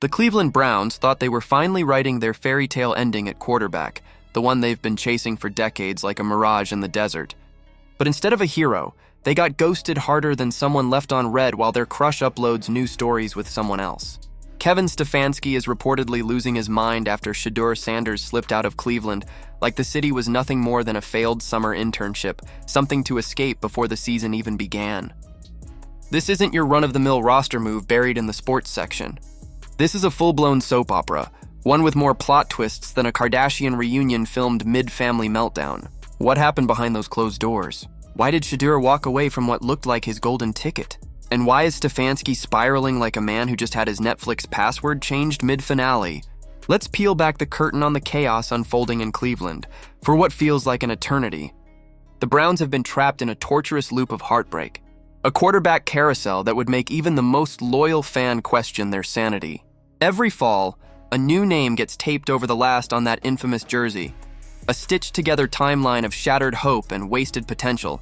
The Cleveland Browns thought they were finally writing their fairy tale ending at quarterback, the one they've been chasing for decades like a mirage in the desert. But instead of a hero, they got ghosted harder than someone left on red while their crush uploads new stories with someone else. Kevin Stefanski is reportedly losing his mind after Shedeur Sanders slipped out of Cleveland, like the city was nothing more than a failed summer internship, something to escape before the season even began. This isn't your run-of-the-mill roster move buried in the sports section. This is a full-blown soap opera, one with more plot twists than a Kardashian reunion filmed mid-family meltdown. What happened behind those closed doors? Why did Shedeur walk away from what looked like his golden ticket? And why is Stefanski spiraling like a man who just had his Netflix password changed mid-finale? Let's peel back the curtain on the chaos unfolding in Cleveland for what feels like an eternity. The Browns have been trapped in a torturous loop of heartbreak, a quarterback carousel that would make even the most loyal fan question their sanity. Every fall, a new name gets taped over the last on that infamous jersey, a stitched-together timeline of shattered hope and wasted potential.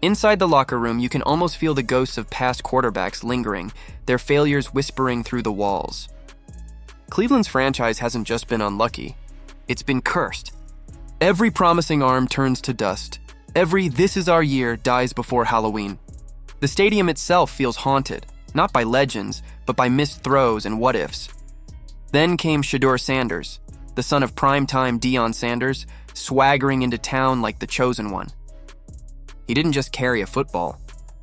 Inside the locker room, you can almost feel the ghosts of past quarterbacks lingering, their failures whispering through the walls. Cleveland's franchise hasn't just been unlucky, it's been cursed. Every promising arm turns to dust. Every "this is our year" dies before Halloween. The stadium itself feels haunted, not by legends, but by missed throws and what-ifs. Then came Shedeur Sanders, the son of primetime Deion Sanders, swaggering into town like the chosen one. He didn't just carry a football.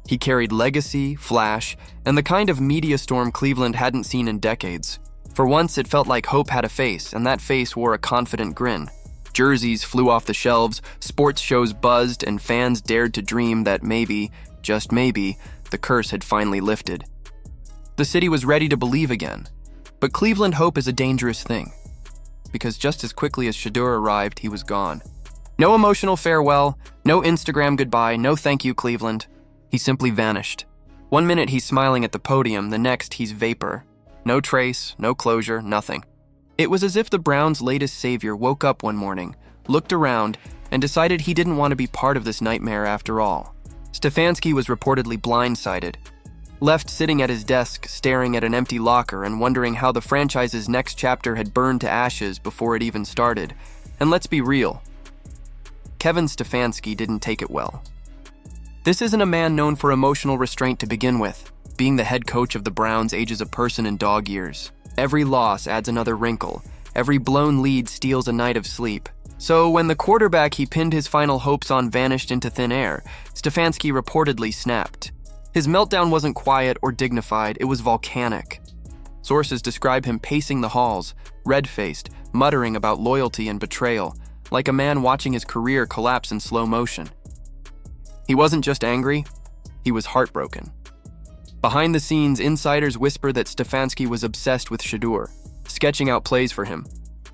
He carried legacy, flash, and the kind of media storm Cleveland hadn't seen in decades. For once, it felt like hope had a face, and that face wore a confident grin. Jerseys flew off the shelves, sports shows buzzed, and fans dared to dream that maybe, just maybe, the curse had finally lifted. The city was ready to believe again. But Cleveland hope is a dangerous thing, because just as quickly as Shedeur arrived, he was gone. No emotional farewell, no Instagram goodbye, no thank you, Cleveland. He simply vanished. One minute he's smiling at the podium, the next he's vapor. No trace, no closure, nothing. It was as if the Browns' latest savior woke up one morning, looked around, and decided he didn't want to be part of this nightmare after all. Stefanski was reportedly blindsided, left sitting at his desk staring at an empty locker and wondering how the franchise's next chapter had burned to ashes before it even started. And let's be real, Kevin Stefanski didn't take it well. This isn't a man known for emotional restraint to begin with. Being the head coach of the Browns ages a person in dog years. Every loss adds another wrinkle. Every blown lead steals a night of sleep. So when the quarterback he pinned his final hopes on vanished into thin air, Stefanski reportedly snapped. His meltdown wasn't quiet or dignified, it was volcanic. Sources describe him pacing the halls, red-faced, muttering about loyalty and betrayal, like a man watching his career collapse in slow motion. He wasn't just angry, he was heartbroken. Behind the scenes, insiders whisper that Stefanski was obsessed with Shedeur, sketching out plays for him,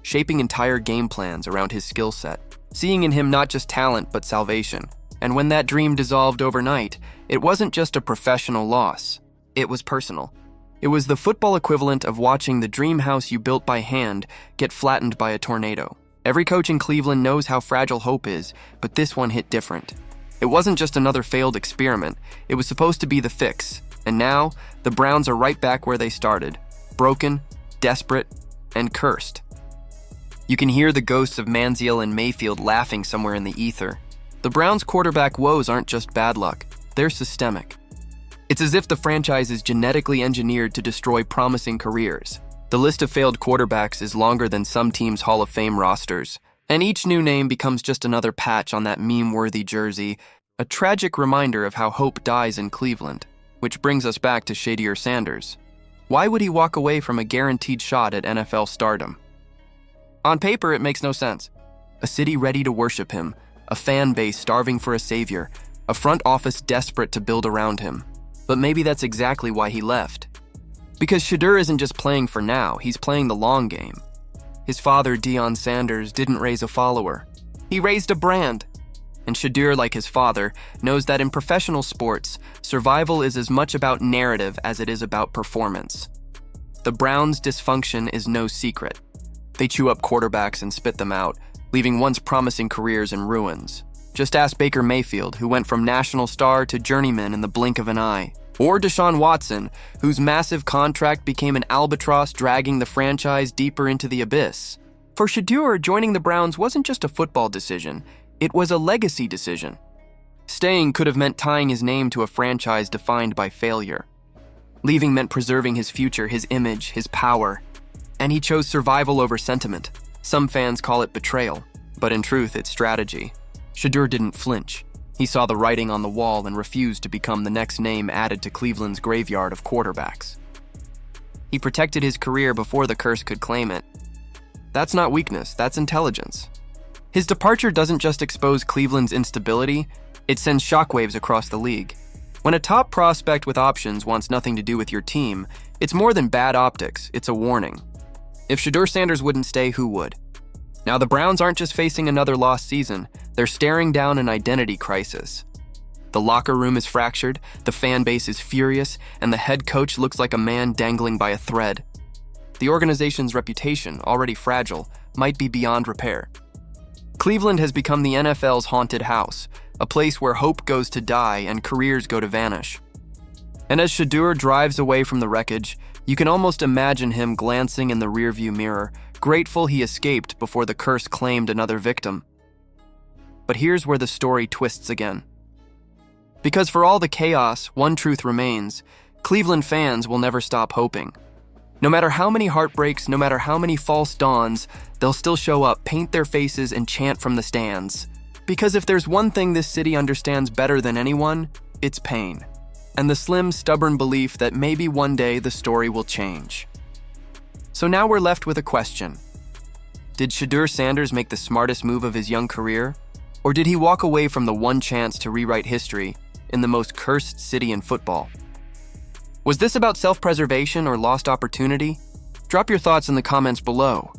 shaping entire game plans around his skill set, seeing in him not just talent but salvation. And when that dream dissolved overnight, it wasn't just a professional loss, it was personal. It was the football equivalent of watching the dream house you built by hand get flattened by a tornado. Every coach in Cleveland knows how fragile hope is, but this one hit different. It wasn't just another failed experiment, it was supposed to be the fix. And now, the Browns are right back where they started, broken, desperate, and cursed. You can hear the ghosts of Manziel and Mayfield laughing somewhere in the ether. The Browns' quarterback woes aren't just bad luck, they're systemic. It's as if the franchise is genetically engineered to destroy promising careers. The list of failed quarterbacks is longer than some teams' Hall of Fame rosters, and each new name becomes just another patch on that meme-worthy jersey, a tragic reminder of how hope dies in Cleveland. Which brings us back to Shedeur Sanders. Why would he walk away from a guaranteed shot at NFL stardom? On paper, it makes no sense. A city ready to worship him, a fan base starving for a savior, a front office desperate to build around him. But maybe that's exactly why he left. Because Shedeur isn't just playing for now, he's playing the long game. His father, Deion Sanders, didn't raise a follower. He raised a brand. And Shedeur, like his father, knows that in professional sports, survival is as much about narrative as it is about performance. The Browns' dysfunction is no secret. They chew up quarterbacks and spit them out, leaving once promising careers in ruins. Just ask Baker Mayfield, who went from national star to journeyman in the blink of an eye. Or Deshaun Watson, whose massive contract became an albatross dragging the franchise deeper into the abyss. For Shedeur, joining the Browns wasn't just a football decision, it was a legacy decision. Staying could have meant tying his name to a franchise defined by failure. Leaving meant preserving his future, his image, his power. And he chose survival over sentiment. Some fans call it betrayal, but in truth, it's strategy. Shedeur didn't flinch. He saw the writing on the wall and refused to become the next name added to Cleveland's graveyard of quarterbacks. He protected his career before the curse could claim it. That's not weakness, that's intelligence. His departure doesn't just expose Cleveland's instability, it sends shockwaves across the league. When a top prospect with options wants nothing to do with your team, it's more than bad optics, it's a warning. If Shedeur Sanders wouldn't stay, who would? Now, the Browns aren't just facing another lost season, they're staring down an identity crisis. The locker room is fractured, the fan base is furious, and the head coach looks like a man dangling by a thread. The organization's reputation, already fragile, might be beyond repair. Cleveland has become the NFL's haunted house, a place where hope goes to die and careers go to vanish. And as Shedeur drives away from the wreckage, you can almost imagine him glancing in the rearview mirror, grateful he escaped before the curse claimed another victim. But here's where the story twists again. Because for all the chaos, one truth remains: Cleveland fans will never stop hoping. No matter how many heartbreaks, no matter how many false dawns, they'll still show up, paint their faces, and chant from the stands. Because if there's one thing this city understands better than anyone, it's pain. And the slim, stubborn belief that maybe one day the story will change. So now we're left with a question. Did Shedeur Sanders make the smartest move of his young career? Or did he walk away from the one chance to rewrite history in the most cursed city in football? Was this about self-preservation or lost opportunity? Drop your thoughts in the comments below.